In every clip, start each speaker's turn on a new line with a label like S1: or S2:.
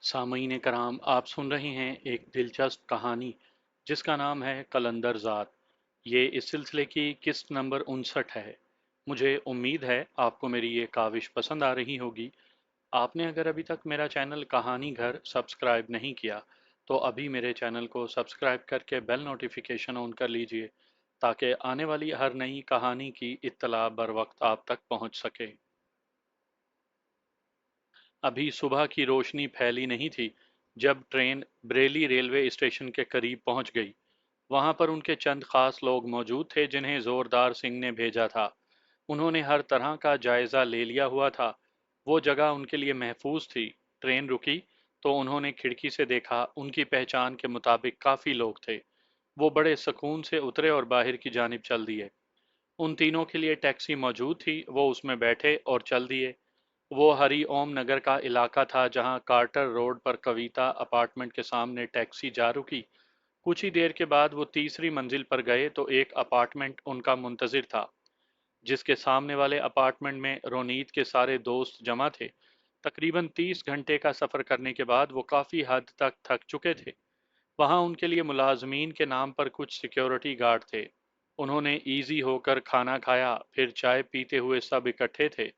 S1: सामईन कराम, आप सुन रहे हैं एक दिलचस्प कहानी जिसका नाम है कलंदर ज़ात। ये इस सिलसिले की किस्त नंबर 59 है। मुझे उम्मीद है आपको मेरी ये काविश पसंद आ रही होगी। आपने अगर अभी तक मेरा चैनल कहानी घर सब्सक्राइब नहीं किया तो अभी मेरे चैनल को सब्सक्राइब करके बेल नोटिफिकेशन ऑन कर लीजिए ताकि आने वाली हर नई कहानी की इत्तला बर वक्त आप तक पहुंच सके। अभी सुबह की रोशनी फैली नहीं थी जब ट्रेन बरेली रेलवे स्टेशन के करीब पहुंच गई। वहां पर उनके चंद खास लोग मौजूद थे जिन्हें जोरदार सिंह ने भेजा था। उन्होंने हर तरह का जायजा ले लिया हुआ था। वो जगह उनके लिए महफूज थी। ट्रेन रुकी तो उन्होंने खिड़की से देखा, उनकी पहचान के मुताबिक काफी लोग थे। वो बड़े सुकून से उतरे और बाहर की जानिब चल दिए। उन तीनों के लिए टैक्सी मौजूद थी, वो उसमें बैठे और चल दिए। वो हरि ओम नगर का इलाका था जहां कार्टर रोड पर कविता अपार्टमेंट के सामने टैक्सी जा रुकी। कुछ ही देर के बाद वो तीसरी मंजिल पर गए तो एक अपार्टमेंट उनका मुंतजिर था, जिसके सामने वाले अपार्टमेंट में रोनीत के सारे दोस्त जमा थे। तकरीबन 30 घंटे का सफर करने के बाद वो काफी हद तक थक चुके थे। वहां उनके लिए मुलाजमीन के नाम पर कुछ सिक्योरिटी गार्ड थे। उन्होंने इजी होकर खाना खाया, फिर चाय पीते हुए सब इकट्ठे थे।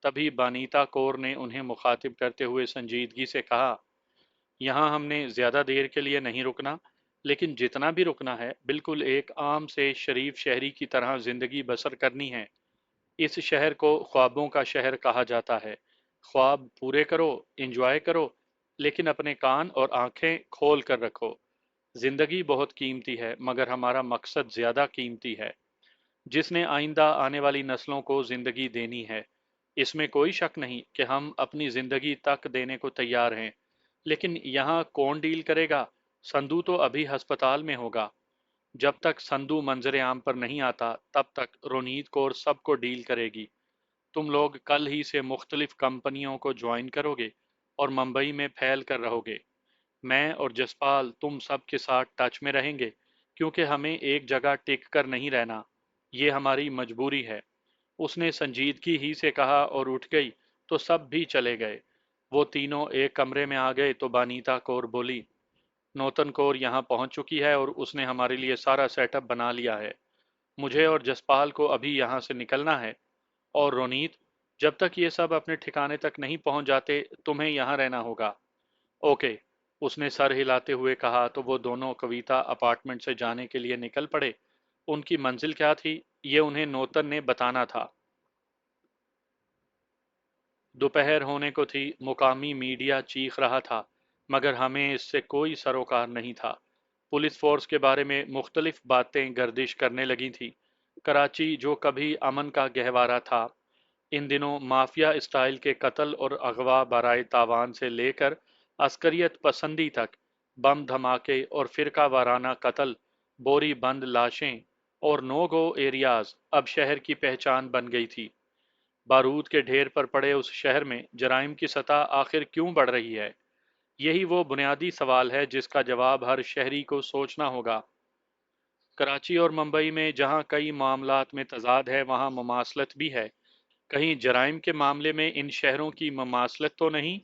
S1: तभी बानीता कौर ने उन्हें मुखातिब करते हुए संजीदगी से कहा, यहाँ हमने ज्यादा देर के लिए नहीं रुकना, लेकिन जितना भी रुकना है बिल्कुल एक आम से शरीफ शहरी की तरह जिंदगी बसर करनी है। इस शहर को ख्वाबों का शहर कहा जाता है। ख्वाब पूरे करो, एंजॉय करो, लेकिन अपने कान और आंखें खोल कर रखो। जिंदगी बहुत कीमती है मगर हमारा मकसद ज्यादा कीमती है, जिसने आइंदा आने वाली नस्लों को जिंदगी देनी है। इसमें कोई शक नहीं कि हम अपनी जिंदगी तक देने को तैयार हैं। लेकिन यहाँ कौन डील करेगा? संधू तो अभी अस्पताल में होगा। जब तक संधू मंजर आम पर नहीं आता तब तक रोनीत कौर सबको डील करेगी। तुम लोग कल ही से मुख्तलिफ कंपनियों को ज्वाइन करोगे और मुंबई में फैल कर रहोगे। मैं और जसपाल तुम सब के साथ टच में रहेंगे, क्योंकि हमें एक जगह टिक कर नहीं रहना। ये हमारी मजबूरी है। उसने संजीदगी ही से कहा और उठ गई तो सब भी चले गए। वो तीनों एक कमरे में आ गए तो बानीता कौर बोली, नौतन कौर यहाँ पहुंच चुकी है और उसने हमारे लिए सारा सेटअप बना लिया है। मुझे और जसपाल को अभी यहाँ से निकलना है। और रोनीत, जब तक ये सब अपने ठिकाने तक नहीं पहुंच जाते तुम्हें यहाँ रहना होगा। ओके, उसने सर हिलाते हुए कहा तो वो दोनों कविता अपार्टमेंट से जाने के लिए निकल पड़े। उनकी मंजिल क्या थी ये उन्हें नौतन ने बताना था। दोपहर होने को थी। मुकामी मीडिया चीख रहा था, मगर हमें इससे कोई सरोकार नहीं था। पुलिस फोर्स के बारे में मुख्तलिफ बातें गर्दिश करने लगी थी। कराची जो कभी अमन का गहवारा था, इन दिनों माफिया स्टाइल के कत्ल और अगवा बराए तावान से लेकर अस्करियत पसंदी तक, बम धमाके और फिरका वाराना कत्ल, बोरी बंद लाशें और नो गो एरियाज अब शहर की पहचान बन गई थी। बारूद के ढेर पर पड़े उस शहर में जराइम की सतह आखिर क्यों बढ़ रही है? यही वो बुनियादी सवाल है जिसका जवाब हर शहरी को सोचना होगा। कराची और मुंबई में जहां कई मामलात में तजाद है वहां ममासलत भी है। कहीं जराइम के मामले में इन शहरों की ममासलत तो नहीं?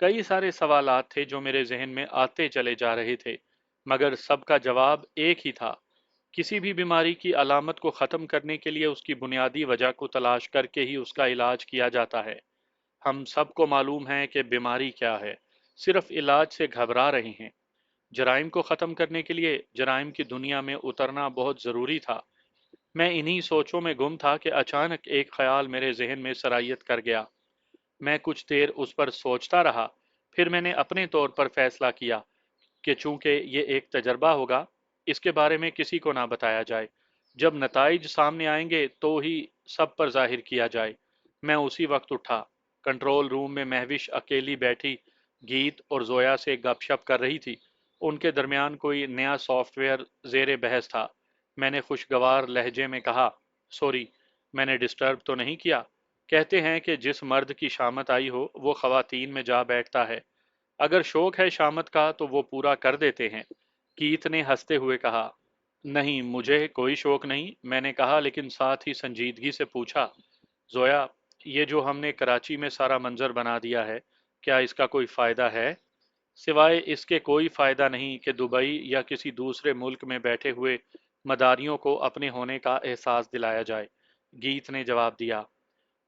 S1: कई सारे सवालात थे जो मेरे जहन में आते चले जा रहे थे, मगर सबका जवाब एक ही था। किसी भी बीमारी की अलामत को ख़त्म करने के लिए उसकी बुनियादी वजह को तलाश करके ही उसका इलाज किया जाता है। हम सबको मालूम है कि बीमारी क्या है, सिर्फ इलाज से घबरा रहे हैं। जराइम को ख़त्म करने के लिए जराइम की दुनिया में उतरना बहुत ज़रूरी था। मैं इन्हीं सोचों में गुम था कि अचानक एक ख्याल मेरे जहन में सरायत कर गया। मैं कुछ देर उस पर सोचता रहा। फिर मैंने अपने तौर पर फैसला किया कि चूंकि ये एक तजर्बा होगा, इसके बारे में किसी को ना बताया जाए। जब नताइज सामने आएंगे तो ही सब पर जाहिर किया जाए। मैं उसी वक्त उठा। कंट्रोल रूम में महविश अकेली बैठी गीत और जोया से गपशप कर रही थी। उनके दरमियान कोई नया सॉफ्टवेयर जेर बहस था। मैंने खुशगवार लहजे में कहा, सॉरी, मैंने डिस्टर्ब तो नहीं किया? कहते हैं कि जिस मर्द की शामत आई हो वो खवातीन में जा बैठता है। अगर शौक है शामत का तो वो पूरा कर देते हैं। कीत ने हंसते हुए कहा, नहीं, मुझे कोई शौक नहीं, मैंने कहा, लेकिन साथ ही संजीदगी से पूछा, जोया, ये जो हमने कराची में सारा मंजर बना दिया है, क्या इसका कोई फायदा है? سوائے اس کے کوئی فائدہ نہیں کہ دبئی یا کسی دوسرے ملک میں بیٹھے ہوئے مداریوں کو اپنے ہونے کا احساس دلایا جائے، گیت نے جواب دیا۔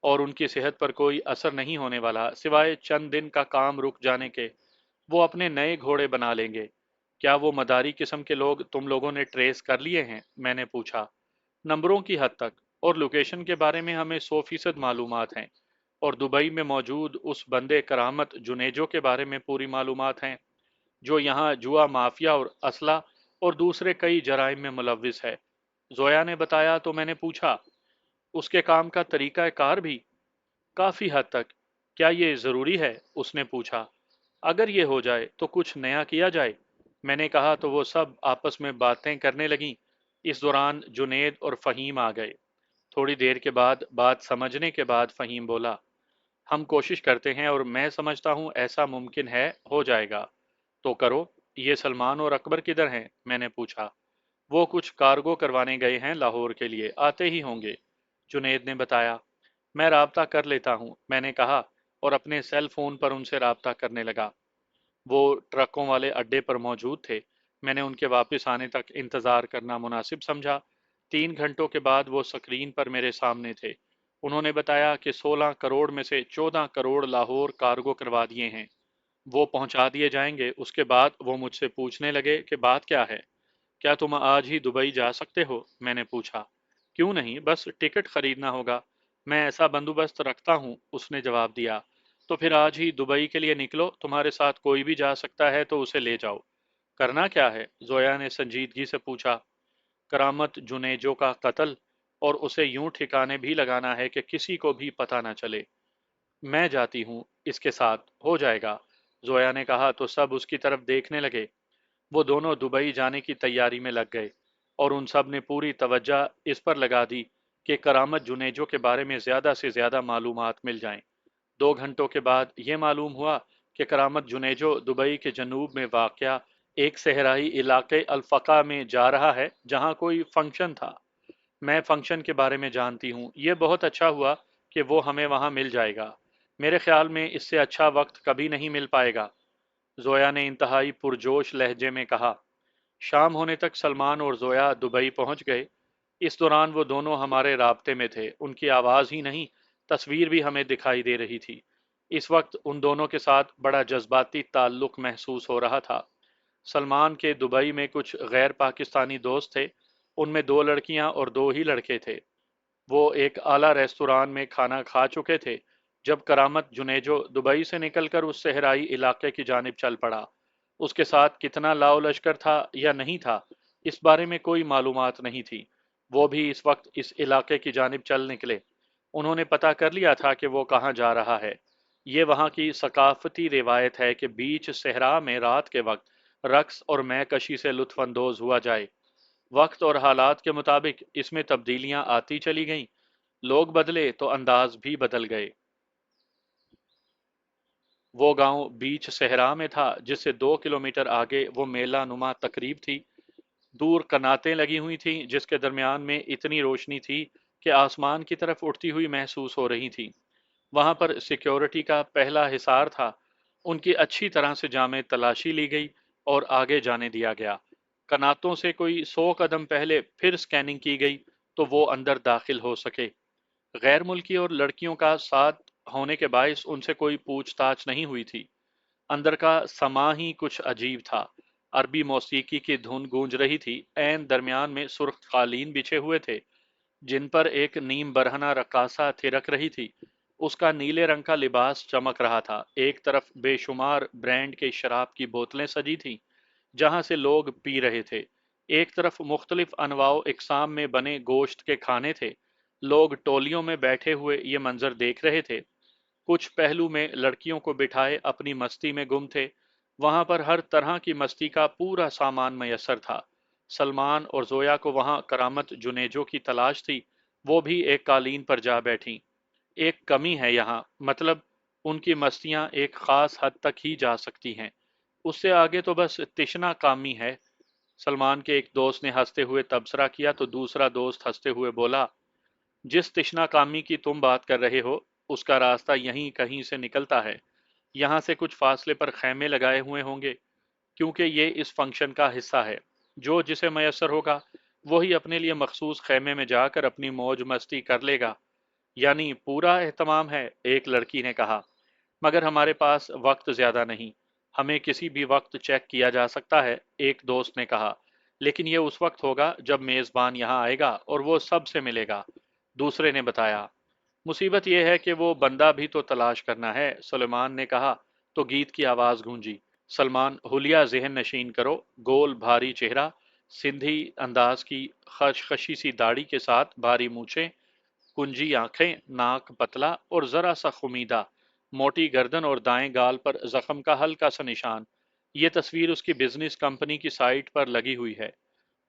S1: اور ان کی صحت پر کوئی اثر نہیں ہونے والا، سوائے چند دن کا کام رک جانے کے۔ وہ اپنے نئے گھوڑے بنا لیں گے۔ کیا وہ مداری قسم کے لوگ تم لوگوں نے ٹریس کر لیے ہیں؟ میں نے پوچھا۔ نمبروں کی حد تک، اور لوکیشن کے بارے میں ہمیں 100% معلومات ہیں، اور دبئی میں موجود اس بندے کرامت جنیجو کے بارے میں پوری معلومات ہیں، جو یہاں جوا مافیا اور اسلحہ اور دوسرے کئی جرائم میں ملوث ہے۔ زویا نے بتایا تو میں نے پوچھا، اس کے کام کا طریقہ کار بھی؟ کافی حد تک۔ کیا یہ ضروری ہے؟ اس نے پوچھا۔ اگر یہ ہو جائے تو کچھ نیا کیا جائے، میں نے کہا تو وہ سب آپس میں باتیں کرنے لگیں۔ اس دوران جنید اور فہیم آ گئے۔ تھوڑی دیر کے بعد بات سمجھنے کے بعد فہیم بولا، ہم کوشش کرتے ہیں اور میں سمجھتا ہوں ایسا ممکن ہے ہو جائے گا۔ تو کرو۔ یہ سلمان اور اکبر کدھر ہیں؟ میں نے پوچھا۔ وہ کچھ کارگو کروانے گئے ہیں لاہور کے لیے، آتے ہی ہوں گے، جنید نے بتایا۔ میں رابطہ کر لیتا ہوں، میں نے کہا، اور اپنے سیل فون پر ان سے رابطہ کرنے لگا۔ وہ ٹرکوں والے اڈے پر موجود تھے۔ میں نے ان کے واپس آنے تک انتظار کرنا مناسب سمجھا۔ 3 گھنٹوں کے بعد وہ سکرین پر میرے سامنے تھے۔ انہوں نے بتایا کہ 16 کروڑ میں سے 14 کروڑ لاہور کارگو کروا دیے ہیں۔ وہ پہنچا دیے جائیں گے۔ اس کے بعد وہ مجھ سے پوچھنے لگے کہ بات کیا ہے؟ کیا تم آج ہی دبئی جا سکتے ہو؟ میں نے پوچھا۔ کیوں نہیں، بس ٹکٹ خریدنا ہوگا، میں ایسا بندوبست رکھتا ہوں، اس نے جواب دیا۔ تو پھر آج ہی دبئی کے لیے نکلو، تمہارے ساتھ کوئی بھی جا سکتا ہے تو اسے لے جاؤ۔ کرنا کیا ہے؟ زویا نے سنجیدگی سے پوچھا۔ کرامت جنیجو کا قتل، اور اسے یوں ٹھکانے بھی لگانا ہے کہ کسی کو بھی پتہ نہ چلے۔ میں جاتی ہوں، اس کے ساتھ ہو جائے گا، زویا نے کہا تو سب اس کی طرف دیکھنے لگے۔ وہ دونوں دبئی جانے کی تیاری میں لگ گئے، اور ان سب نے پوری توجہ اس پر لگا دی کہ کرامت جنیجو کے بارے میں زیادہ سے زیادہ معلومات مل جائیں۔ 2 گھنٹوں کے بعد یہ معلوم ہوا کہ کرامت جنیجو دبئی کے جنوب میں واقع ایک صحرائی علاقے الفقا میں جا رہا ہے، جہاں کوئی فنکشن تھا۔ میں فنکشن کے بارے میں جانتی ہوں، یہ بہت اچھا ہوا کہ وہ ہمیں وہاں مل جائے گا۔ میرے خیال میں اس سے اچھا وقت کبھی نہیں مل پائے گا، زویا نے انتہائی پرجوش لہجے میں کہا۔ شام ہونے تک سلمان اور زویا دبئی پہنچ گئے۔ اس دوران وہ دونوں ہمارے رابطے میں تھے، ان کی آواز ہی نہیں، تصویر بھی ہمیں دکھائی دے رہی تھی۔ اس وقت ان دونوں کے ساتھ بڑا جذباتی تعلق محسوس ہو رہا تھا۔ سلمان کے دبئی میں کچھ غیر پاکستانی دوست تھے، ان میں 2 لڑکیاں اور 2 ہی لڑکے تھے۔ وہ ایک اعلیٰ ریستوران میں کھانا کھا چکے تھے جب کرامت جنیجو دبئی سے نکل کر اس صحرائی علاقے کی جانب چل پڑا۔ اس کے ساتھ کتنا لاؤ لشکر تھا یا نہیں تھا، اس بارے میں کوئی معلومات نہیں تھی۔ وہ بھی اس وقت اس علاقے کی جانب چل نکلے۔ انہوں نے پتہ کر لیا تھا کہ وہ کہاں جا رہا ہے۔ یہ وہاں کی ثقافتی روایت ہے کہ بیچ صحرا میں رات کے وقت رقص اور مے کشی سے لطف اندوز ہوا جائے۔ وقت اور حالات کے مطابق اس میں تبدیلیاں آتی چلی گئیں، لوگ بدلے تو انداز بھی بدل گئے۔ وہ گاؤں بیچ صحرا میں تھا، جس سے 2 کلومیٹر آگے وہ میلہ نما تقریب تھی۔ دور کناتیں لگی ہوئی تھیں جس کے درمیان میں اتنی روشنی تھی کہ آسمان کی طرف اٹھتی ہوئی محسوس ہو رہی تھی۔ وہاں پر سیکیورٹی کا پہلا حصار تھا۔ ان کی اچھی طرح سے جامع تلاشی لی گئی اور آگے جانے دیا گیا۔ کناتوں سے کوئی 100 قدم پہلے پھر سکیننگ کی گئی تو وہ اندر داخل ہو سکے۔ غیر ملکی اور لڑکیوں کا ساتھ ہونے کے باعث ان سے کوئی پوچھ تاچھ نہیں ہوئی تھی۔ اندر کا سما ہی کچھ عجیب تھا۔ عربی موسیقی کی دھن گونج رہی تھی، عین درمیان میں سرخ قالین بچھے ہوئے تھے جن پر ایک نیم برہنہ رقاصہ تھرک رہی تھی۔ اس کا نیلے رنگ کا لباس چمک رہا تھا۔ ایک طرف بے شمار برانڈ کے شراب کی بوتلیں سجی تھیں جہاں سے لوگ پی رہے تھے۔ ایک طرف مختلف انواع و اقسام میں بنے گوشت کے کھانے تھے۔ لوگ ٹولیوں میں بیٹھے ہوئے یہ منظر دیکھ رہے تھے۔ کچھ پہلو میں لڑکیوں کو بٹھائے اپنی مستی میں گم تھے۔ وہاں پر ہر طرح کی مستی کا پورا سامان میسر تھا۔ سلمان اور زویا کو وہاں کرامت جنیجو کی تلاش تھی، وہ بھی ایک قالین پر جا بیٹھیں۔ ایک کمی ہے یہاں، مطلب ان کی مستیاں ایک خاص حد تک ہی جا سکتی ہیں، اس سے آگے تو بس تشنا کامی ہے۔ سلمان کے ایک دوست نے ہنستے ہوئے تبصرہ کیا تو دوسرا دوست ہنستے ہوئے بولا، جس تشنا کامی کی تم بات کر رہے ہو اس کا راستہ یہیں کہیں سے نکلتا ہے۔ یہاں سے کچھ فاصلے پر خیمے لگائے ہوئے ہوں گے، کیونکہ یہ اس فنکشن کا حصہ ہے۔ جو جسے میسر ہوگا وہی اپنے لیے مخصوص خیمے میں جا کر اپنی موج مستی کر لے گا۔ یعنی پورا اہتمام ہے، ایک لڑکی نے کہا۔ مگر ہمارے پاس وقت زیادہ نہیں، ہمیں کسی بھی وقت چیک کیا جا سکتا ہے، ایک دوست نے کہا۔ لیکن یہ اس وقت ہوگا جب میزبان یہاں آئے گا اور وہ سب سے ملے گا، دوسرے نے بتایا۔ مصیبت یہ ہے کہ وہ بندہ بھی تو تلاش کرنا ہے، سلیمان نے کہا تو گیت کی آواز گونجی۔ سلمان، حلیہ ذہن نشین کرو، گول بھاری چہرہ، سندھی انداز کی خشخشی سی داڑھی کے ساتھ بھاری مونچھیں، کنجی آنکھیں، ناک پتلا اور ذرا سا خمیدہ، موٹی گردن اور دائیں گال پر زخم کا ہلکا سا نشان۔ یہ تصویر اس کی بزنس کمپنی کی سائٹ پر لگی ہوئی ہے۔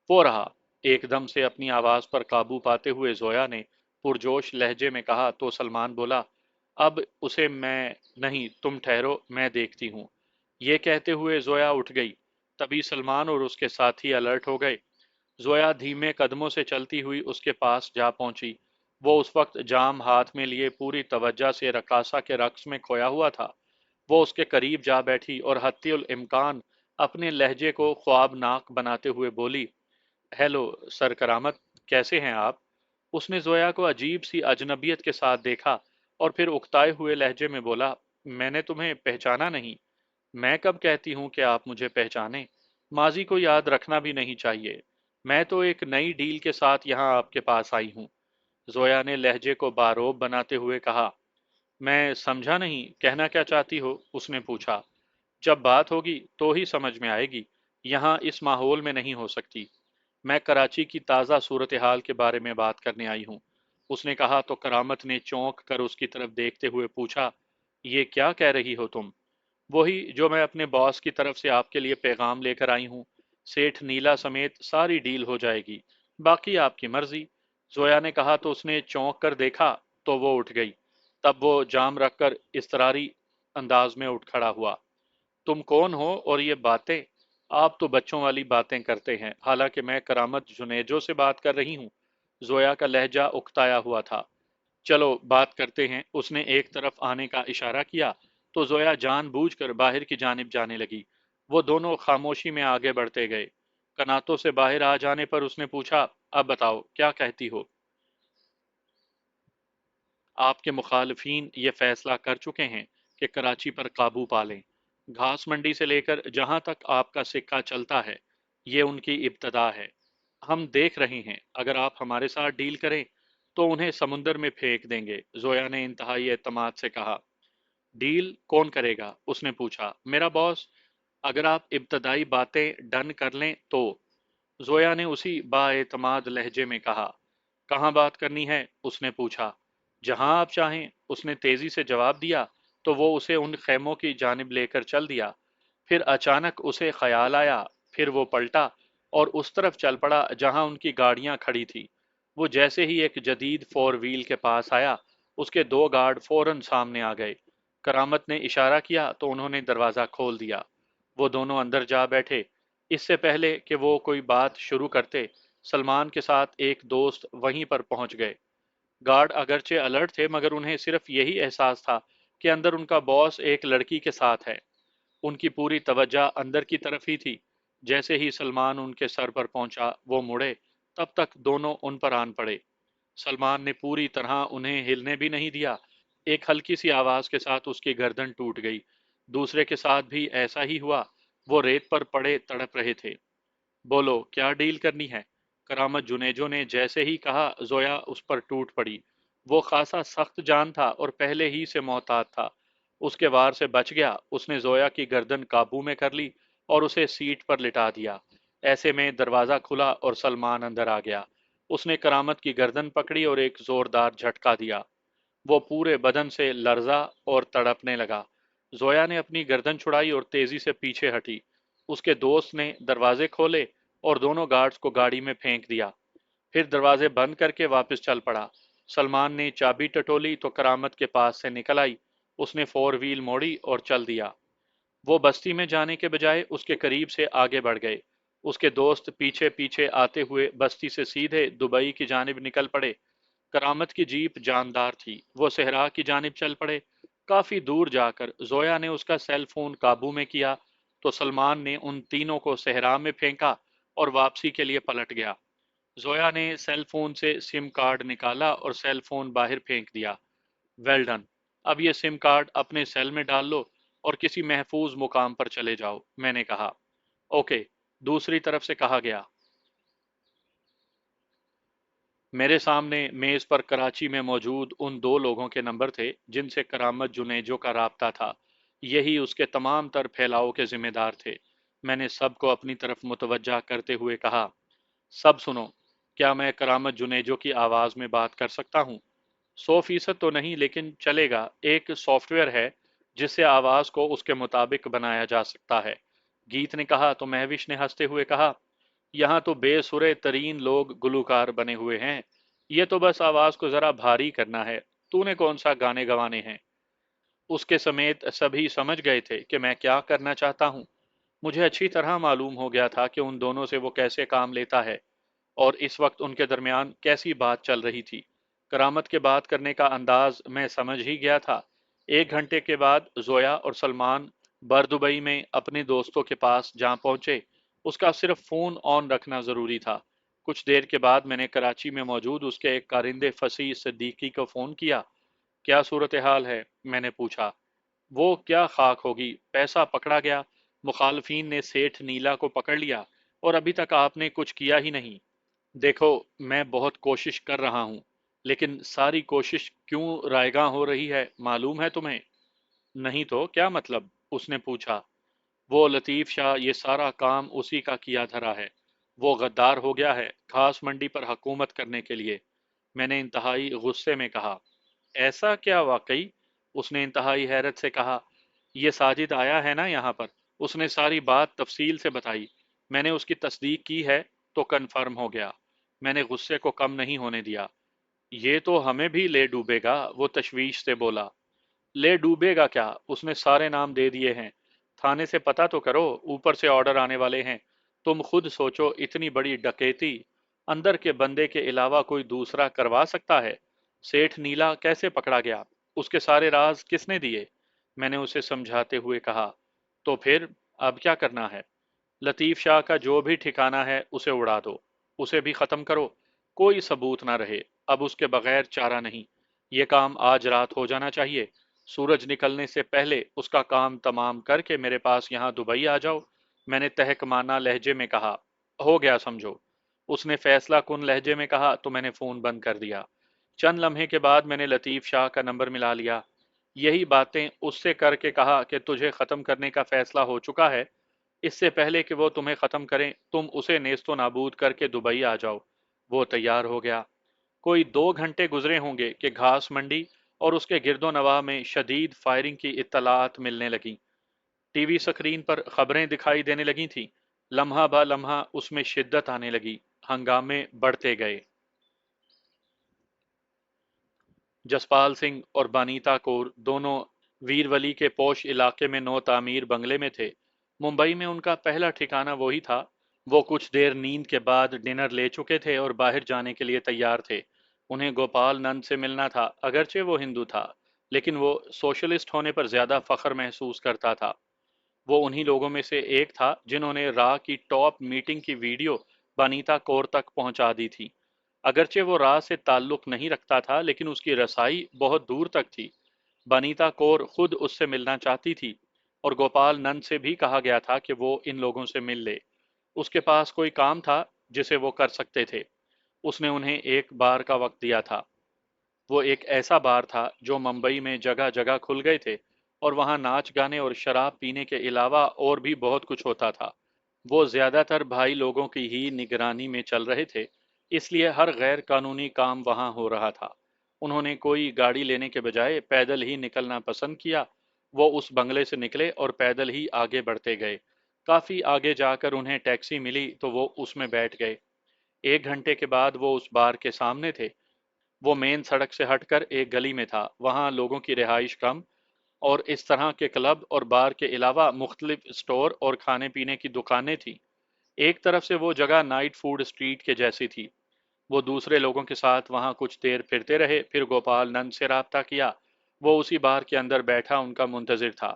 S1: وہ رہا، ایک دم سے اپنی آواز پر قابو پاتے ہوئے زویا نے پرجوش لہجے میں کہا تو سلمان بولا، اب اسے میں نہیں، تم ٹھہرو، میں دیکھتی ہوں۔ یہ کہتے ہوئے زویا اٹھ گئی۔ تبھی سلمان اور اس کے ساتھی الرٹ ہو گئے۔ زویا دھیمے قدموں سے چلتی ہوئی اس کے پاس جا پہنچی۔ وہ اس وقت جام ہاتھ میں لیے پوری توجہ سے رقاصہ کے رقص میں کھویا ہوا تھا۔ وہ اس کے قریب جا بیٹھی اور حتی الامکان اپنے لہجے کو خوابناک بناتے ہوئے بولی، ہیلو سر کرامت، کیسے ہیں آپ؟ اس نے زویا کو عجیب سی اجنبیت کے ساتھ دیکھا اور پھر اکتائے ہوئے لہجے میں بولا، میں نے تمہیں پہچانا نہیں۔ میں کب کہتی ہوں کہ آپ مجھے پہچانیں؟ ماضی کو یاد رکھنا بھی نہیں چاہیے۔ میں تو ایک نئی ڈیل کے ساتھ یہاں آپ کے پاس آئی ہوں۔ زویا نے لہجے کو باروب بناتے ہوئے کہا۔ میں سمجھا نہیں، کہنا کیا چاہتی ہو؟ اس نے پوچھا۔ جب بات ہوگی تو ہی سمجھ میں آئے گی، یہاں اس ماحول میں نہیں ہو سکتی۔ میں کراچی کی تازہ صورتحال کے بارے میں بات کرنے آئی ہوں، اس نے کہا تو کرامت نے چونک کر اس کی طرف دیکھتے ہوئے پوچھا، یہ کیا کہہ رہی ہو تم؟ وہی جو میں اپنے باس کی طرف سے آپ کے لیے پیغام لے کر آئی ہوں، سیٹھ نیلا سمیت ساری ڈیل ہو جائے گی، باقی آپ کی مرضی۔ زویا نے کہا تو اس نے چونک کر دیکھا تو وہ اٹھ گئی۔ تب وہ جام رکھ کر اضطراری انداز میں اٹھ کھڑا ہوا۔ تم کون ہو اور یہ باتیں؟ آپ تو بچوں والی باتیں کرتے ہیں، حالانکہ میں کرامت جنیجو سے بات کر رہی ہوں۔ زویا کا لہجہ اکتایا ہوا تھا۔ چلو بات کرتے ہیں، اس نے ایک طرف آنے کا اشارہ کیا تو زویا جان بوجھ کر باہر کی جانب جانے لگی۔ وہ دونوں خاموشی میں آگے بڑھتے گئے۔ کناتوں سے باہر آ جانے پر اس نے پوچھا، اب بتاؤ کیا کہتی ہو؟ آپ کے مخالفین یہ فیصلہ کر چکے ہیں کہ کراچی پر قابو پا لیں۔ گھاس منڈی سے لے کر جہاں تک آپ کا سکہ چلتا ہے، یہ ان کی ابتدا ہے۔ ہم دیکھ رہے ہیں، اگر آپ ہمارے ساتھ ڈیل کریں تو انہیں سمندر میں پھینک دیں گے، زویا نے انتہائی اعتماد سے کہا۔ ڈیل کون کرے گا؟ اس نے پوچھا۔ میرا باس۔ اگر آپ ابتدائی باتیں ڈن کر لیں تو، زویا نے اسی با اعتماد لہجے میں کہا۔ کہاں بات کرنی ہے؟ اس نے پوچھا۔ جہاں آپ چاہیں، اس نے تیزی سے جواب دیا تو وہ اسے ان خیموں کی جانب لے کر چل دیا۔ پھر اچانک اسے خیال آیا، پھر وہ پلٹا اور اس طرف چل پڑا جہاں ان کی گاڑیاں کھڑی تھی۔ وہ جیسے ہی ایک جدید فور ویل کے پاس آیا، اس کے دو گارڈ فوراً سامنے آ گئے۔ کرامت نے اشارہ کیا تو انہوں نے دروازہ کھول دیا۔ وہ دونوں اندر جا بیٹھے۔ اس سے پہلے کہ وہ کوئی بات شروع کرتے، سلمان کے ساتھ ایک دوست وہیں پر پہنچ گئے۔ گارڈ اگرچہ الرٹ تھے مگر انہیں صرف یہی احساس تھا کہ اندر ان کا باس ایک لڑکی کے ساتھ ہے۔ ان کی پوری توجہ اندر کی طرف ہی تھی۔ جیسے ہی سلمان ان کے سر پر پہنچا وہ مڑے، تب تک دونوں ان پر آن پڑے۔ سلمان نے پوری طرح انہیں ہلنے بھی نہیں دیا۔ ایک ہلکی سی آواز کے ساتھ اس کی گردن ٹوٹ گئی۔ دوسرے کے ساتھ بھی ایسا ہی ہوا۔ وہ ریت پر پڑے تڑپ رہے تھے۔ بولو کیا ڈیل کرنی ہے؟ کرامت جنیجو نے جیسے ہی کہا زویا اس پر ٹوٹ پڑی۔ وہ خاصا سخت جان تھا اور پہلے ہی سے محتاط تھا۔ اس کے وار سے بچ گیا۔ اس نے زویا کی گردن قابو میں کر لی اور اسے سیٹ پر لٹا دیا۔ ایسے میں دروازہ کھلا اور سلمان اندر آ گیا۔ اس نے کرامت کی گردن پکڑی اور ایک زوردار جھٹکا دیا۔ وہ پورے بدن سے لرزا اور تڑپنے لگا۔ زویا نے اپنی گردن چھڑائی اور تیزی سے پیچھے ہٹی۔ اس کے دوست نے دروازے کھولے اور دونوں گارڈز کو گاڑی میں پھینک دیا۔ پھر دروازے بند کر کے واپس چل پڑا۔ سلمان نے چابی ٹٹولی تو کرامت کے پاس سے نکل آئی۔ اس نے فور ویل موڑی اور چل دیا۔ وہ بستی میں جانے کے بجائے اس کے قریب سے آگے بڑھ گئے۔ اس کے دوست پیچھے پیچھے آتے ہوئے بستی سے سیدھے دبئی کی جانب نکل پڑے۔ کرامت کی جیپ جاندار تھی۔ وہ صحرا کی جانب چل پڑے۔ काफी दूर जाकर जोया ने उसका सेल फोन काबू में किया तो सलमान ने उन तीनों को सहरा में फेंका और वापसी के लिए पलट गया। जोया ने सेल फोन से सिम कार्ड निकाला और सेल फोन बाहर फेंक दिया। Well done. अब ये सिम कार्ड अपने सेल में डाल लो और किसी महफूज मुकाम पर चले जाओ, मैंने कहा। ओके, दूसरी तरफ से कहा गया। मेरे सामने मेज पर कराची में मौजूद उन दो लोगों के नंबर थे जिनसे करामत जुनेजो का राब्ता था। यही उसके तमाम तर फैलाव के जिम्मेदार थे। मैंने सबको अपनी तरफ मुतवज्जा करते हुए कहा, सब सुनो, क्या मैं करामत जुनेजो की आवाज़ में बात कर सकता हूँ? 100% तो नहीं, लेकिन चलेगा। एक सॉफ्टवेयर है जिससे आवाज़ को उसके मुताबिक बनाया जा सकता है। गीत ने कहा तो महविश ने हंसते हुए कहा, यहाँ तो बेसुरे तरीन लोग गुलूकार बने हुए हैं। ये तो बस आवाज को जरा भारी करना है। तूने कौन सा गाने गवाने हैं? उसके समेत सभी समझ गए थे कि मैं क्या करना चाहता हूँ। मुझे अच्छी तरह मालूम हो गया था कि उन दोनों से वो कैसे काम लेता है और इस वक्त उनके दरमियान कैसी बात चल रही थी। करामत के बात करने का अंदाज मैं समझ ही गया था। 1 घंटे के बाद जोया और सलमान बरदुबई में अपने दोस्तों के पास जा पहुंचे। उसका सिर्फ फोन ऑन रखना जरूरी था। कुछ देर के बाद मैंने कराची में मौजूद उसके एक कारिंदे फसी सिद्दीकी को फोन किया। क्या सूरत हाल है, मैंने पूछा। वो क्या खाक होगी, पैसा पकड़ा गया, मुखालफीन ने सेठ नीला को पकड़ लिया और अभी तक आपने कुछ किया ही नहीं। देखो, मैं बहुत कोशिश कर रहा हूँ, लेकिन सारी कोशिश क्यों रायगां हो रही है, मालूम है तुम्हें? नहीं तो क्या मतलब, उसने पूछा। वो लतीफ़ शाह, ये सारा काम उसी का किया धरा है। वो गद्दार हो गया है घास मंडी पर हुकूमत करने के लिए, मैंने इंतहाई गुस्से में कहा। ऐसा क्या वाकई? उसने इंतहाई हैरत से कहा। ये साजिद आया है ना यहाँ पर? उसने सारी बात तफसील से बताई। मैंने उसकी तस्दीक की है तो कन्फर्म हो गया। मैंने गुस्से को कम नहीं होने दिया। ये तो हमें भी ले डूबेगा, वो तशवीश से बोला। ले डूबेगा क्या, उसने सारे नाम दे दिए हैं। थाने से पता तो करो, ऊपर से ऑर्डर आने वाले हैं। तुम खुद सोचो, इतनी बड़ी डकैती अंदर के बंदे के अलावा कोई दूसरा करवा सकता है? सेठ नीला कैसे पकड़ा गया? उसके सारे राज किसने दिए? मैंने उसे समझाते हुए कहा। तो फिर अब क्या करना है? लतीफ शाह का जो भी ठिकाना है उसे उड़ा दो, उसे भी खत्म करो। कोई सबूत ना रहे। अब उसके बगैर चारा नहीं। ये काम आज रात हो जाना चाहिए। सूरज निकलने से पहले उसका काम तमाम करके मेरे पास यहाँ दुबई आ जाओ, मैंने तहकमाना लहजे में कहा। हो गया समझो, उसने फैसला कुन लहजे में कहा तो मैंने फोन बंद कर दिया। चंद लम्हे के बाद मैंने लतीफ शाह का नंबर मिला लिया। यही बातें उससे करके कहा कि तुझे खत्म करने का फैसला हो चुका है। इससे पहले कि वो तुम्हें खत्म करें, तुम उसे नेस्तो नाबूद करके दुबई आ जाओ। वो तैयार हो गया। कोई 2 घंटे गुजरे होंगे कि घास मंडी और उसके गिरदोनवाह में शदीद फायरिंग की इत्तलात मिलने लगीं। टीवी स्क्रीन पर खबरें दिखाई देने लगी थीं। लम्हा ब लम्हा उसमें शिद्दत आने लगी। हंगामे बढ़ते गए। जसपाल सिंह और बानीता कौर दोनों वीरवली के पोश इलाके में नौ तामीर बंगले में थे। मुंबई में उनका पहला ठिकाना वही था। वो कुछ देर नींद के बाद डिनर ले चुके थे और बाहर जाने के लिए तैयार थे। उन्हें गोपाल नंद से मिलना था। अगरचे वो हिंदू था, लेकिन वो सोशलिस्ट होने पर ज्यादा फख्र महसूस करता था। वो उन्हीं लोगों में से एक था जिन्होंने रा की टॉप मीटिंग की वीडियो बनीता कौर तक पहुंचा दी थी। अगरचे वो रा से ताल्लुक नहीं रखता था, लेकिन उसकी रसाई बहुत दूर तक थी। बनीता कौर खुद उससे मिलना चाहती थी और गोपाल नंद से भी कहा गया था कि वो इन लोगों से मिल ले। उसके पास कोई काम था जिसे वो कर सकते थे। उसने उन्हें एक बार का वक्त दिया था। वो एक ऐसा बार था जो मुंबई में जगह जगह खुल गए थे और वहां नाच गाने और शराब पीने के अलावा और भी बहुत कुछ होता था। वो ज्यादातर भाई लोगों की ही निगरानी में चल रहे थे, इसलिए हर गैर कानूनी काम वहां हो रहा था। उन्होंने कोई गाड़ी लेने के बजाय पैदल ही निकलना पसंद किया। वो उस बंगले से निकले और पैदल ही आगे बढ़ते गए। काफी आगे जाकर उन्हें टैक्सी मिली तो वो उसमें बैठ गए। 1 घंटे के बाद वो उस बार के सामने थे। वो मेन सड़क से हटकर एक गली में था। वहाँ लोगों की रिहाइश कम और इस तरह के क्लब और बार के अलावा मुख्तलिफ स्टोर और खाने पीने की दुकानें थी। एक तरफ से वो जगह नाइट फूड स्ट्रीट के जैसी थी। वो दूसरे लोगों के साथ वहाँ कुछ देर फिरते रहे, फिर गोपाल नंद से राब्ता किया। وہ اسی बार के अंदर बैठा उनका मुंतजिर था।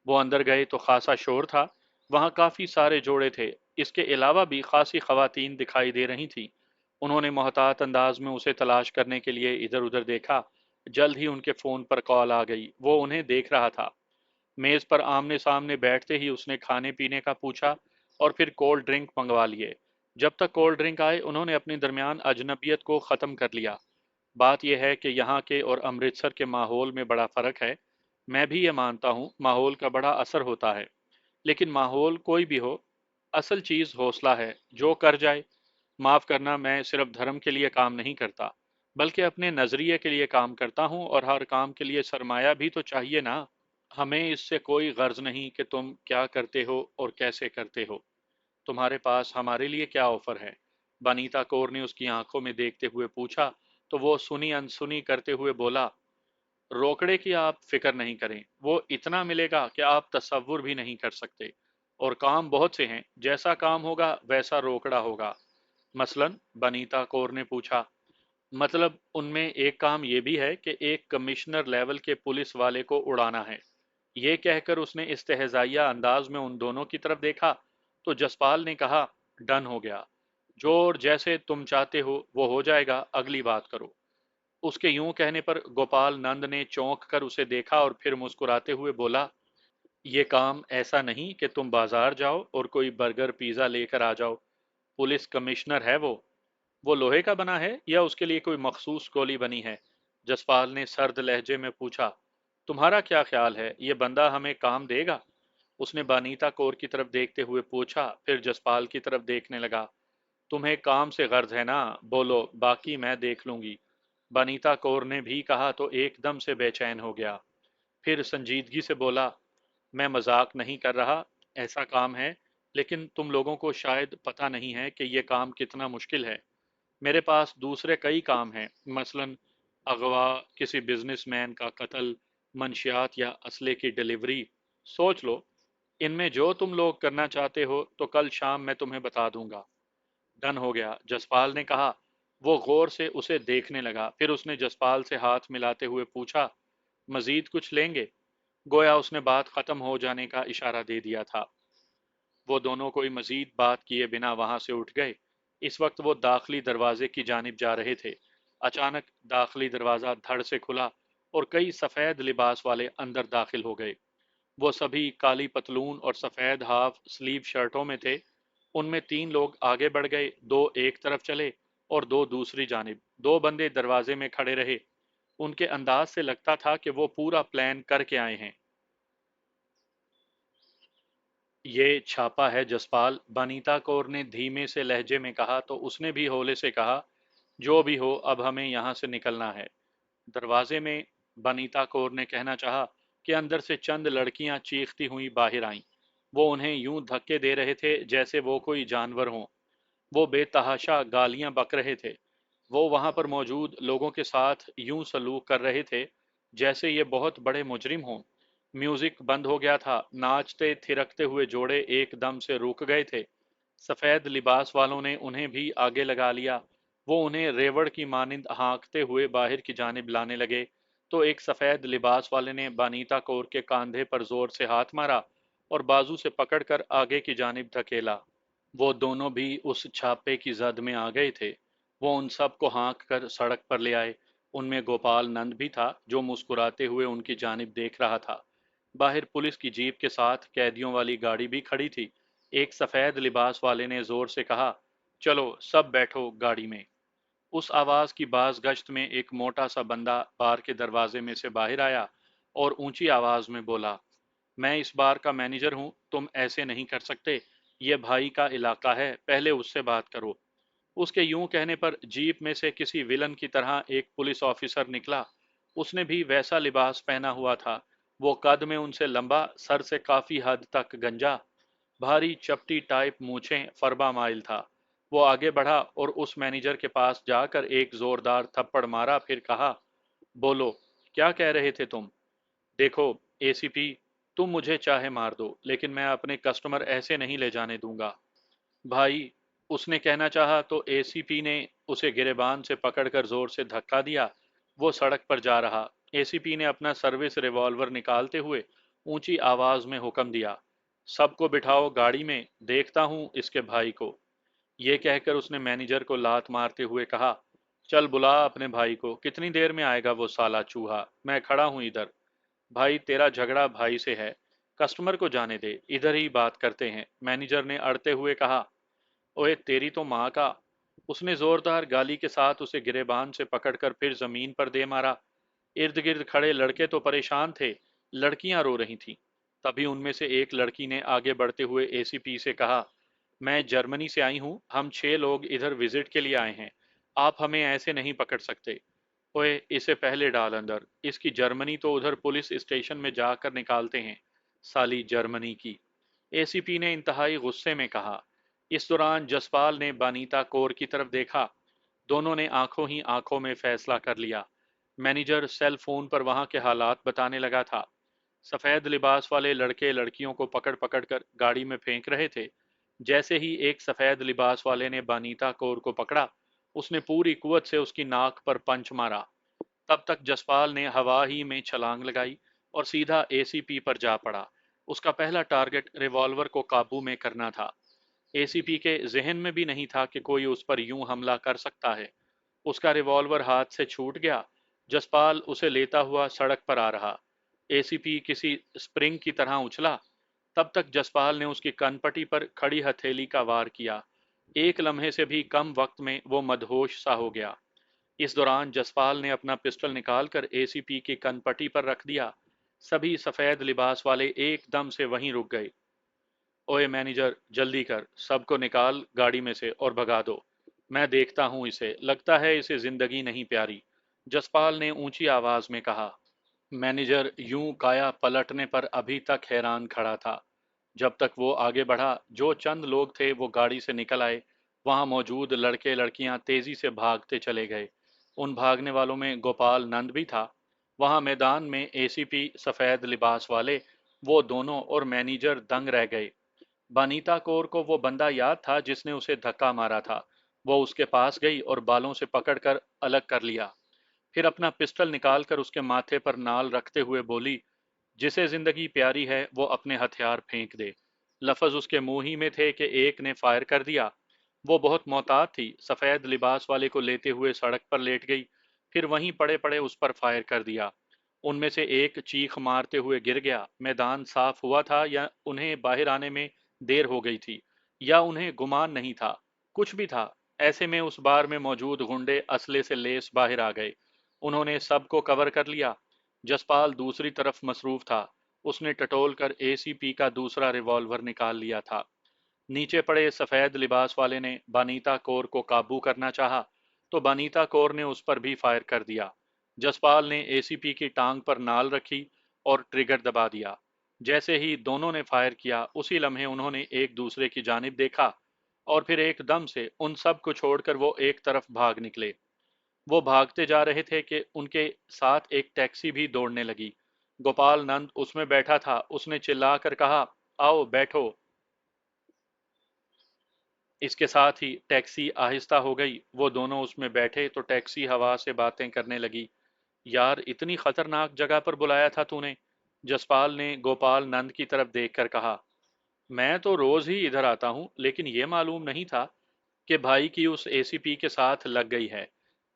S1: वो अंदर गए तो खासा शोर था। वहाँ काफी सारे जोड़े थे। इसके अलावा भी खासी खवातीन दिखाई दे रही थीं। उन्होंने मोहतात अंदाज में उसे तलाश करने के लिए इधर उधर देखा। जल्द ही उनके फोन पर कॉल आ गई। वो उन्हें देख रहा था। मेज पर आमने सामने बैठते ही उसने खाने पीने का पूछा और फिर कोल्ड ड्रिंक मंगवा लिए। जब तक कोल्ड ड्रिंक आए उन्होंने अपने दरमियान अजनबियत को ख़त्म कर लिया। बात यह है कि यहाँ के और अमृतसर के माहौल में बड़ा फ़र्क है। मैं भी ये मानता हूँ माहौल का बड़ा असर होता है, लेकिन माहौल कोई भी हो, असल चीज़ हौसला है। जो कर जाए। माफ़ करना, मैं सिर्फ धर्म के लिए काम नहीं करता, बल्कि अपने नज़रिए के लिए काम करता हूँ, और हर काम के लिए सरमाया भी तो चाहिए ना। हमें इससे कोई गर्ज नहीं कि तुम क्या करते हो और कैसे करते हो। तुम्हारे पास हमारे लिए क्या ऑफर है? बनीता कौर ने उसकी आंखों में देखते हुए पूछा। तो वो सुनी अनसुनी करते हुए बोला, रोकड़े की आप फिक्र नहीं करें, वो इतना मिलेगा कि आप तसव्वुर भी नहीं कर सकते। और काम बहुत से हैं, जैसा काम होगा वैसा रोकड़ा होगा। मसलन? बनीता कौर ने पूछा। मतलब उनमें एक काम ये भी है कि एक कमिश्नर लेवल के पुलिस वाले को उड़ाना है। ये कहकर उसने इस्तेहजाइया अंदाज में उन दोनों की तरफ देखा। तो जसपाल ने कहा, डन हो गया। जो और जैसे तुम चाहते हो वो हो जाएगा, अगली बात करो। उसके यूं कहने पर गोपाल नंद ने चौंक कर उसे देखा और फिर मुस्कुराते हुए बोला, ये काम ऐसा नहीं कि तुम बाजार जाओ और कोई बर्गर पिज्ज़ा लेकर आ जाओ। पुलिस कमिश्नर है वो लोहे का बना है या उसके लिए कोई मखसूस गोली बनी है? जसपाल ने सर्द लहजे में पूछा। तुम्हारा क्या ख्याल है, ये बंदा हमें काम देगा? उसने बानीता कौर की तरफ देखते हुए पूछा, फिर जसपाल की तरफ देखने लगा। तुम्हें काम से गर्ज है ना? बोलो, बाकी मैं देख लूंगी। बानीता कौर ने भी कहा तो एकदम से बेचैन हो गया। फिर संजीदगी से बोला, मैं मजाक नहीं कर रहा, ऐसा काम है, लेकिन तुम लोगों को शायद पता नहीं है कि यह काम कितना मुश्किल है। मेरे पास दूसरे कई काम हैं, मसलन अगवा, किसी बिजनेसमैन का कत्ल, मंशियात या असले की डिलीवरी। सोच लो, इनमें जो तुम लोग करना चाहते हो तो कल शाम मैं तुम्हें बता दूंगा। डन हो गया, जसपाल ने कहा। वो गौर से उसे देखने लगा, फिर उसने जसपाल से हाथ मिलाते हुए पूछा, मजीद कुछ लेंगे? गोया उसने बात खत्म हो जाने का इशारा दे दिया था। वो दोनों कोई मजीद बात किए बिना वहां से उठ गए। इस वक्त वो दाखिली दरवाजे की जानिब जा रहे थे। अचानक दाखिली दरवाजा धड़ से खुला और कई सफेद लिबास वाले अंदर दाखिल हो गए। वो सभी काली पतलून और सफेद हाफ स्लीव शर्टों में थे। उनमें तीन लोग आगे बढ़ गए, दो एक तरफ चले और दो दूसरी जानिब। दो बंदे दरवाजे में खड़े रहे। उनके अंदाज से लगता था कि वो पूरा प्लान करके आए हैं। ये छापा है जसपाल, बनीता कौर ने धीमे से लहजे में कहा। तो उसने भी हौले से कहा, जो भी हो, अब हमें यहाँ से निकलना है। दरवाजे में बनीता कौर ने कहना चाहा कि अंदर से चंद लड़कियां चीखती हुई बाहर आईं। वो उन्हें यूं धक्के दे रहे थे जैसे वो कोई जानवर हों। वो बेतहाशा गालियां बक रहे थे। वो वहां पर मौजूद लोगों के साथ यूं सलूक कर रहे थे जैसे ये बहुत बड़े मुजरिम हों। म्यूजिक बंद हो गया था। नाचते थिरकते हुए जोड़े एकदम से रुक गए थे। सफेद लिबास वालों ने उन्हें भी आगे लगा लिया। वो उन्हें रेवड़ की मानिंद हाँकते हुए बाहर की जानिब लाने लगे। तो एक सफेद लिबास वाले ने बानीता कौर के कंधे पर जोर से हाथ मारा और बाजू से पकड़कर आगे की जानिब धकेला। वो दोनों भी उस छापे की जद में आ गए थे। वो उन सब को हाँक कर सड़क पर ले आए। उनमें गोपाल नंद भी था, जो मुस्कुराते हुए उनकी जानिब देख रहा था। बाहर पुलिस की जीप के साथ कैदियों वाली गाड़ी भी खड़ी थी। एक सफेद लिबास वाले ने जोर से कहा, चलो सब बैठो गाड़ी में। उस आवाज की बाज गश्त में एक मोटा सा बंदा बार के दरवाजे में से बाहर आया और ऊंची आवाज में बोला, मैं इस बार का मैनेजर हूं, तुम ऐसे नहीं कर सकते। ये भाई का इलाका है, पहले उससे बात करो। उसके यूं कहने पर जीप में से किसी विलन की तरह एक पुलिस ऑफिसर निकला। उसने भी वैसा लिबास पहना हुआ था। वो कद में उनसे लंबा, सर से काफी हद तक गंजा, भारी चपटी टाइप मूछें, फरबा माइल था। वो आगे बढ़ा और उस मैनेजर के पास जाकर एक जोरदार थप्पड़ मारा, फिर कहा, बोलो, क्या कह रहे थे तुम? देखो एसीपी, तुम मुझे चाहे मार दो, लेकिन मैं अपने कस्टमर ऐसे नहीं ले जाने दूंगा। भाई, उसने कहना चाहा तो एसीपी ने उसे गिरेबान से पकड़कर जोर से धक्का दिया। वो सड़क पर जा रहा। एसीपी ने अपना सर्विस रिवॉल्वर निकालते हुए ऊंची आवाज में हुक्म दिया, सबको बिठाओ गाड़ी में, देखता हूं इसके भाई को। ये कहकर उसने मैनेजर को लात मारते हुए कहा, चल बुला अपने भाई को, कितनी देर में आएगा वो साला चूहा, मैं खड़ा हूं इधर। भाई तेरा झगड़ा भाई से है, कस्टमर को जाने दे, इधर ही बात करते हैं, मैनेजर ने अड़ते हुए कहा। ओए तेरी तो माँ का। उसने जोरदार गाली के साथ उसे गिरेबान से पकड़कर फिर जमीन पर दे मारा। इर्द गिर्द खड़े लड़के तो परेशान थे, लड़कियां रो रही थीं। तभी उनमें से एक लड़की ने आगे बढ़ते हुए एसीपी से कहा, मैं जर्मनी से आई हूं, हम 6 लोग इधर विजिट के लिए आए हैं, आप हमें ऐसे नहीं पकड़ सकते। ओए इसे पहले डाल अंदर, इसकी जर्मनी तो उधर पुलिस स्टेशन में जाकर निकालते हैं, साली जर्मनी की। एसीपी ने इंतहाई गुस्से में कहा। इस दौरान जसपाल ने बानीता कौर की तरफ देखा। दोनों ने आंखों ही आंखों में फैसला कर लिया। मैनेजर सेल फोन पर वहां के हालात बताने लगा था। सफेद लिबास वाले लड़के लड़कियों को पकड़ पकड़ कर गाड़ी में फेंक रहे थे। जैसे ही एक सफेद लिबास वाले ने बानीता कौर को पकड़ा, उसने पूरी कुवत से उसकी नाक पर पंच मारा। तब तक जसपाल ने हवा ही में छलांग लगाई और सीधा एसीपी पर जा पड़ा। उसका पहला टारगेट रिवॉल्वर को काबू में करना था। एसीपी के जहन में भी नहीं था कि कोई उस पर यूं हमला कर सकता है। उसका रिवॉल्वर हाथ से छूट गया। जसपाल उसे लेता हुआ सड़क पर आ रहा। एसीपी किसी स्प्रिंग की तरह उछला। तब तक जसपाल ने उसकी कनपटी पर खड़ी हथेली का वार किया। एक लम्हे से भी कम वक्त में वो मदहोश सा हो गया। इस दौरान जसपाल ने अपना पिस्टल निकालकर एसीपी की कनपटी पर रख दिया। सभी सफेद लिबास वाले एकदम से वहीं रुक गए। ओए मैनेजर, जल्दी कर, सबको निकाल गाड़ी में से और भगा दो, मैं देखता हूं इसे, लगता है इसे जिंदगी नहीं प्यारी, जसपाल ने ऊंची आवाज में कहा। मैनेजर यूं काया पलटने पर अभी तक हैरान खड़ा था। जब तक वो आगे बढ़ा, जो चंद लोग थे वो गाड़ी से निकल आए। वहां मौजूद लड़के लड़कियां तेजी से भागते चले गए। उन भागने वालों में गोपाल नंद भी था। वहां मैदान में एसीपी सफेद लिबास वाले, वो दोनों और मैनेजर दंग रह गए। बनीता कौर को वो बंदा याद था जिसने उसे धक्का मारा था। वो उसके पास गई और बालों से पकड़कर अलग कर लिया। फिर अपना पिस्टल निकालकर उसके माथे पर नाल रखते हुए बोली, जिसे जिंदगी प्यारी है वो अपने हथियार फेंक दे। लफ्ज उसके मुंह ही में थे कि एक ने फायर कर दिया। वो बहुत मोहतात थी, सफेद लिबास वाले को लेते हुए सड़क पर लेट गई, फिर वहीं पड़े पड़े उस पर फायर कर दिया। उनमें से एक चीख मारते हुए गिर गया। मैदान साफ हुआ था या उन्हें बाहर आने में देर हो गई थी, या उन्हें गुमान नहीं था, कुछ भी था। ऐसे में उस बार में मौजूद गुंडे असले से लेस बाहर आ गए। उन्होंने सबको कवर कर लिया। जसपाल दूसरी तरफ मसरूफ था। उसने टटोल कर एसीपी का दूसरा रिवॉल्वर निकाल लिया था। नीचे पड़े सफेद लिबास वाले ने बानीता कौर को काबू करना चाहा, तो बानीता कौर ने उस पर भी फायर कर दिया। जसपाल ने एसीपी की टांग पर नाल रखी और ट्रिगर दबा दिया। जैसे ही दोनों ने फायर किया, उसी लम्हे उन्होंने एक दूसरे की जानिब देखा और फिर एकदम से उन सब को छोड़कर वो एक तरफ भाग निकले। वो भागते जा रहे थे कि उनके साथ एक टैक्सी भी दौड़ने लगी। गोपाल नंद उसमें बैठा था। उसने चिल्लाकर कहा, आओ बैठो। इसके साथ ही टैक्सी आहिस्ता हो गई। वो दोनों उसमें बैठे तो टैक्सी हवा से बातें करने लगी। यार इतनी खतरनाक जगह पर बुलाया था तूने, जसपाल ने गोपाल नंद की तरफ देखकर कहा। मैं तो रोज ही इधर आता हूँ, लेकिन ये मालूम नहीं था कि भाई की उस एसीपी के साथ लग गई है।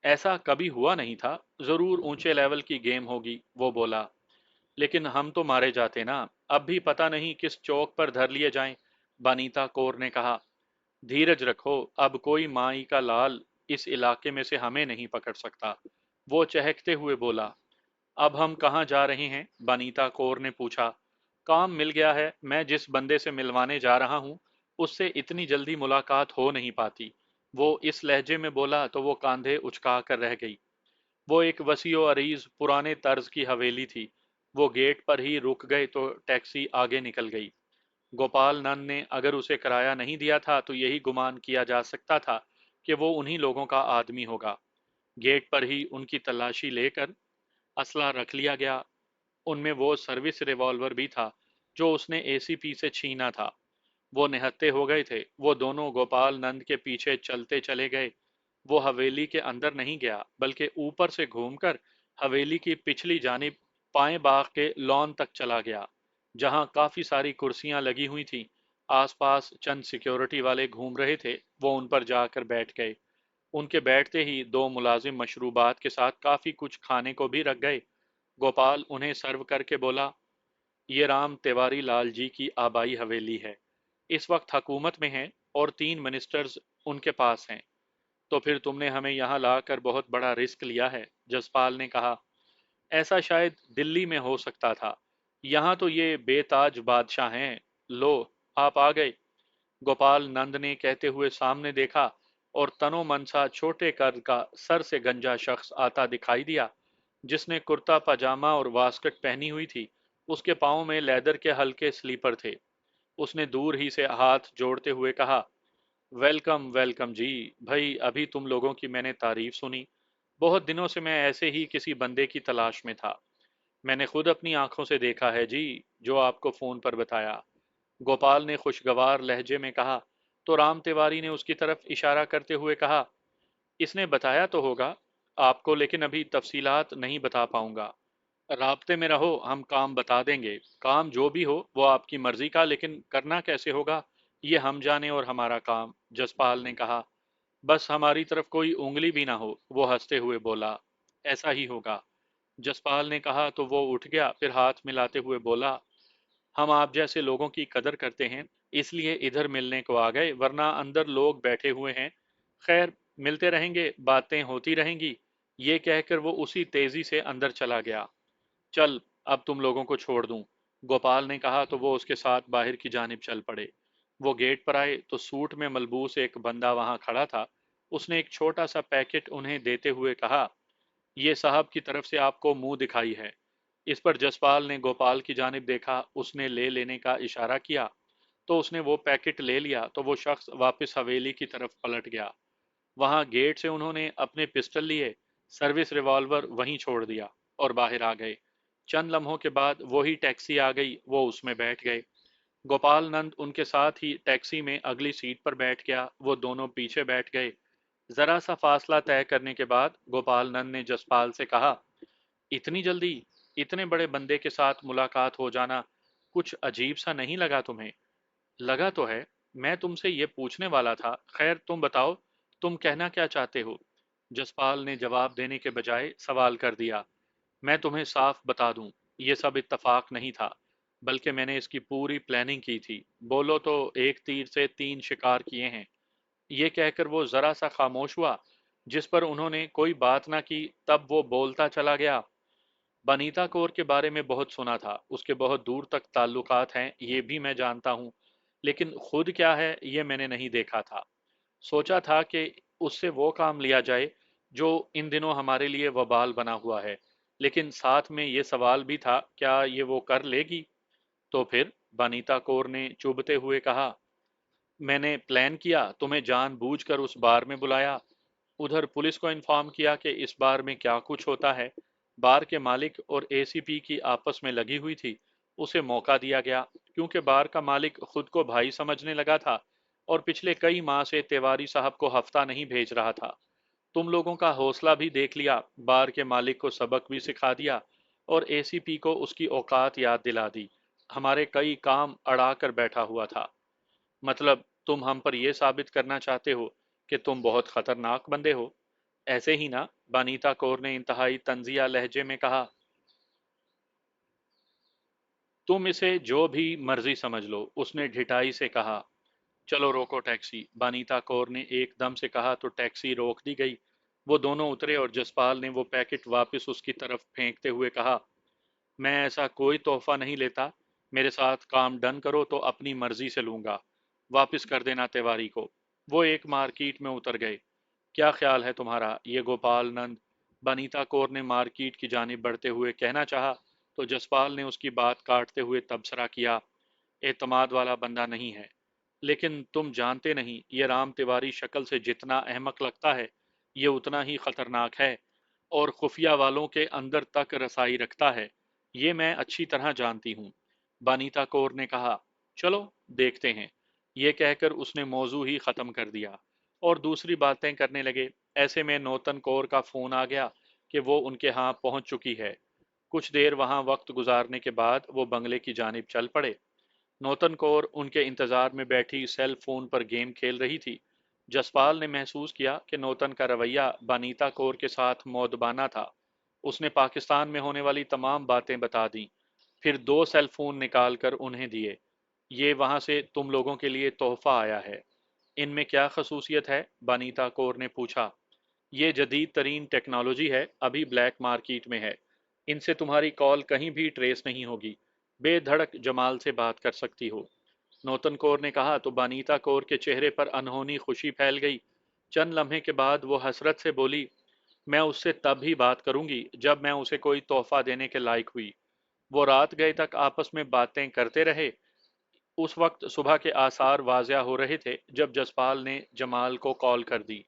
S1: ऐसा कभी हुआ नहीं था, जरूर ऊंचे लेवल की गेम होगी, वो बोला। लेकिन हम तो मारे जाते ना, अब भी पता नहीं किस चौक पर धर लिए जाएं, बानीता कौर ने कहा। धीरज रखो, अब कोई माई का लाल इस इलाके में से हमें नहीं पकड़ सकता, वो चहकते हुए बोला। अब हम कहाँ जा रहे हैं, बानीता कौर ने पूछा। काम मिल गया है, मैं जिस बंदे से मिलवाने जा रहा हूँ उससे इतनी जल्दी मुलाकात हो नहीं पाती, वो इस लहजे में बोला तो वो कांधे उचका कर रह गई। वो एक वसीओ अरीज पुराने तर्ज की हवेली थी। वो गेट पर ही रुक गए तो टैक्सी आगे निकल गई। गोपाल नंद ने अगर उसे किराया नहीं दिया था तो यही गुमान किया जा सकता था कि वो उन्हीं लोगों का आदमी होगा। गेट पर ही उनकी तलाशी लेकर असला रख लिया गया। उनमें वो सर्विस रिवॉल्वर भी था जो उसने एसीपी से छीना था। वो निहत्थे हो गए थे। वो दोनों गोपाल नंद के पीछे चलते चले गए। वो हवेली के अंदर नहीं गया, बल्कि ऊपर से घूमकर हवेली की पिछली जानिब पाएं बाग के लॉन तक चला गया, जहां काफी सारी कुर्सियां लगी हुई थीं। आसपास चंद सिक्योरिटी वाले घूम रहे थे, वो उन पर जाकर बैठ गए। उनके बैठते ही दो मुलाजिम मशरूबात के साथ काफी कुछ खाने को भी रख गए। गोपाल उन्हें सर्व करके बोला, ये राम तिवारी लाल जी की आबाई हवेली है। इस वक्त हुकूमत में हैं और 3 मिनिस्टर्स उनके पास हैं। तो फिर तुमने हमें यहाँ लाकर बहुत बड़ा रिस्क लिया है, जसपाल ने कहा। ऐसा शायद दिल्ली में हो सकता था, यहाँ तो ये बेताज बादशाह हैं। लो, आप आ गए। गोपाल नंद ने कहते हुए सामने देखा और तनो मनसा छोटे कद का सर से गंजा शख्स आता दिखाई दिया, जिसने कुर्ता पजामा और वास्कट पहनी हुई थी। उसके पाँव में लेदर के हल्के स्लीपर थे। उसने दूर ही से हाथ जोड़ते हुए कहा, वेलकम वेलकम जी। भाई, अभी तुम लोगों की मैंने तारीफ सुनी। बहुत दिनों से मैं ऐसे ही किसी बंदे की तलाश में था। मैंने खुद अपनी आंखों से देखा है जी, जो आपको फोन पर बताया। गोपाल ने खुशगवार लहजे में कहा। तो राम तिवारी ने उसकी तरफ इशारा करते हुए कहा, इसने बताया तो होगा आपको, लेकिन अभी तफसीलात नहीं बता पाऊंगा। राब्ते में रहो, हम काम बता देंगे। काम जो भी हो वो आपकी मर्जी का, लेकिन करना कैसे होगा ये हम जाने और हमारा काम, जसपाल ने कहा। बस हमारी तरफ कोई उंगली भी ना हो, वो हंसते हुए बोला। ऐसा ही होगा, जसपाल ने कहा। तो वो उठ गया, फिर हाथ मिलाते हुए बोला, हम आप जैसे लोगों की कदर करते हैं, इसलिए इधर मिलने को आ गए, वरना अंदर लोग बैठे हुए हैं। खैर, मिलते रहेंगे, बातें होती रहेंगी। ये कहकर वो उसी तेजी से अंदर चला गया। चल, अब तुम लोगों को छोड़ दूं, गोपाल ने कहा। तो वो उसके साथ बाहर की जानिब चल पड़े। वो गेट पर आए तो सूट में मलबूस एक बंदा वहां खड़ा था। उसने एक छोटा सा पैकेट उन्हें देते हुए कहा, ये साहब की तरफ से आपको मुंह दिखाई है। इस पर जसपाल ने गोपाल की जानिब देखा, उसने ले लेने का इशारा किया। तो उसने वो पैकेट ले लिया तो वो शख्स वापस हवेली की तरफ पलट गया। वहां गेट से उन्होंने अपने पिस्टल लिए, सर्विस रिवॉल्वर वहीं छोड़ दिया और बाहर आ गए। चंद लम्हों के बाद वही टैक्सी आ गई, वो उसमें बैठ गए। गोपाल नंद उनके साथ ही टैक्सी में अगली सीट पर बैठ गया, वो दोनों पीछे बैठ गए। जरा सा फासला तय करने के बाद गोपाल नंद ने जसपाल से कहा, इतनी जल्दी इतने बड़े बंदे के साथ मुलाकात हो जाना कुछ अजीब सा नहीं लगा तुम्हें? लगा तो है, मैं तुमसे ये पूछने वाला था। खैर, तुम बताओ, तुम कहना क्या चाहते हो? जसपाल ने जवाब देने के बजाय सवाल कर दिया। मैं तुम्हें साफ बता दूं, ये सब इत्तफाक नहीं था, बल्कि मैंने इसकी पूरी प्लानिंग की थी। बोलो तो एक तीर से 3 शिकार किए हैं। ये कहकर वो जरा सा खामोश हुआ, जिस पर उन्होंने कोई बात ना की। तब वो बोलता चला गया, बनीता कौर के बारे में बहुत सुना था, उसके बहुत दूर तक ताल्लुकात हैं, ये भी मैं जानता हूँ। लेकिन खुद क्या है ये मैंने नहीं देखा था। सोचा था कि उससे वो काम लिया जाए जो इन दिनों हमारे लिए वबाल बना हुआ है। लेकिन साथ में ये सवाल भी था, क्या ये वो कर लेगी? तो फिर, बनीता कौर ने चुभते हुए कहा, मैंने प्लान किया, तुम्हें जानबूझकर उस बार में बुलाया, उधर पुलिस को इन्फॉर्म किया कि इस बार में क्या कुछ होता है। बार के मालिक और एसीपी की आपस में लगी हुई थी। उसे मौका दिया गया, क्योंकि बार का मालिक खुद को भाई समझने लगा था और पिछले कई माह से तिवारी साहब को हफ्ता नहीं भेज रहा था। तुम लोगों का हौसला भी देख लिया, बार के मालिक को सबक भी सिखा दिया और एसीपी को उसकी औकात याद दिला दी। हमारे कई काम अड़ा कर बैठा हुआ था। मतलब, तुम हम पर यह साबित करना चाहते हो कि तुम बहुत खतरनाक बंदे हो, ऐसे ही ना? बानीता कौर ने इंतहाई तंजिया लहजे में कहा। तुम इसे जो भी मर्जी समझ लो, उसने ढिठाई से कहा। चलो रोको टैक्सी, बानीता कौर ने एकदम से कहा। तो टैक्सी रोक दी गई। वो दोनों उतरे और जसपाल ने वो पैकेट वापस उसकी तरफ फेंकते हुए कहा, मैं ऐसा कोई तोहफा नहीं लेता। मेरे साथ काम डन करो तो अपनी मर्जी से लूंगा, वापस कर देना तिवारी को। वो एक मार्केट में उतर गए। क्या ख्याल है तुम्हारा? ये गोपाल नंद, बनीता कौर ने मार्केट की जानिब बढ़ते हुए कहना चाहा, तो जसपाल ने उसकी बात काटते हुए तबसरा किया, एतमाद वाला बंदा नहीं है। लेकिन तुम जानते नहीं, ये राम तिवारी शक्ल से जितना अहमक लगता है, ये उतना ही खतरनाक है और खुफिया वालों के अंदर तक रसाई रखता है। ये मैं अच्छी तरह जानती हूँ, बानीता कौर ने कहा। चलो देखते हैं। ये कहकर उसने मौजू ही खत्म कर दिया और दूसरी बातें करने लगे। ऐसे में नौतन कौर का फोन आ गया। کہ وہ ان کے ہاں پہنچ چکی ہے۔ کچھ دیر وہاں وقت گزارنے کے بعد وہ بنگلے کی جانب چل پڑے۔ نوتن کور ان کے انتظار میں بیٹھی سیل فون پر گیم کھیل رہی تھی۔ جسپال نے محسوس کیا کہ نوتن کا رویہ بانیتا کور کے ساتھ مؤدبانہ تھا۔ اس نے پاکستان میں ہونے والی تمام باتیں بتا دیں، پھر دو سیل فون نکال کر انہیں دیے۔ یہ وہاں سے تم لوگوں کے لیے تحفہ آیا ہے۔ ان میں کیا خصوصیت ہے؟ بانیتا کور نے پوچھا۔ یہ جدید ترین ٹیکنالوجی ہے، ابھی بلیک مارکیٹ میں ہے۔ ان سے تمہاری کال کہیں بھی ٹریس نہیں ہوگی، بے دھڑک جمال سے بات کر سکتی ہو۔ نوتن کور نے کہا تو بانیتا کور کے چہرے پر انہونی خوشی پھیل گئی۔ چند لمحے کے بعد وہ حسرت سے بولی، میں اس سے تب ہی بات کروں گی جب میں اسے کوئی تحفہ دینے کے لائق ہوئی۔ وہ رات گئے تک آپس میں باتیں کرتے رہے۔ اس وقت صبح کے آثار واضح ہو رہے تھے جب جسپال نے جمال کو کال کر دی۔